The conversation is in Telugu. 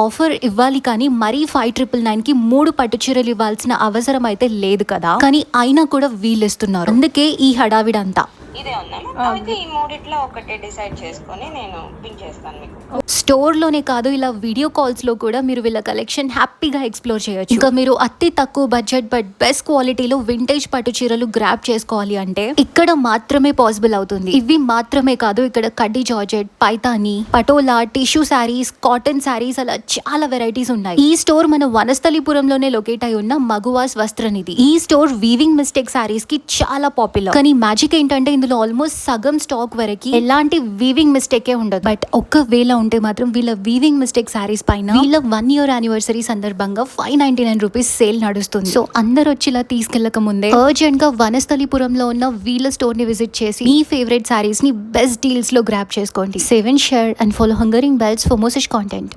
ఆఫర్ ఇవ్వాలి కానీ మరీ 5,999 కి 3 పట్టు చీరలు ఇవ్వాల్సిన అవసరం అయితే లేదు కదా, కానీ అయినా కూడా వీళ్ళు ఇస్తున్నారు. అందుకే ఈ హడావిడంతా. ఇదే ఉందమ్మా. అయితే ఈ మూడిట్లో ఒకటే డిసైడ్ చేసుకొని నేను పిన్ చేస్తాను మీకు. స్టోర్ లోనే కాదు, ఇలా వీడియో కాల్స్ లో కూడా మీరు వీళ్ళ కలెక్షన్ హ్యాపీగా ఎక్స్ప్లోర్ చేయొచ్చు. ఇంకా మీరు అతి తక్కువ బడ్జెట్ బట్ బెస్ట్ క్వాలిటీలో వింటేజ్ పట్టు చీరలు గ్రాప్ చేసుకోవాలి అంటే ఇక్కడ మాత్రమే పాసిబుల్ అవుతుంది. ఇవి మాత్రమే కాదు, ఇక్కడ కడ్డీ georgette, Paithani, patola, tissue saris, cotton saris, అలా చాలా వెరైటీస్ ఉన్నాయి. ఈ స్టోర్ మన వనస్థలిపురంలోనే లొకేట్ అయి ఉన్న మగువాస్ వస్త్రనిధి. ఈ స్టోర్ వీవింగ్ మిస్టేక్ శారీస్ కి చాలా పాపులర్. కానీ మ్యాజిక్ ఏంటంటే ఇందులో ఆల్మోస్ట్ సగం స్టాక్ వరకు ఎలాంటి వీవింగ్ మిస్టేకే ఉండదు. బట్ ఒక్కవేళ ఉంటే మాత్రం వీళ్ళ వీవింగ్ మిస్టేక్ శారీస్ పైన వీళ్ళ 1 year యానివర్సరీ సందర్భంగా 599 రూపీస్ సేల్ నడుస్తుంది. సో అందరు వచ్చి ఇలా తీసుకెళ్లక ముందే అర్జెంట్ గా వనస్థలిపురంలో ఉన్న వీళ్ళ స్టోర్ ని విజిట్ చేసి మీ ఫేవరెట్ శారీస్ ని బెస్ట్ డీల్స్ లో గ్రాప్ చేసుకోండి. 7 share and follow Hungering Bells for more such content.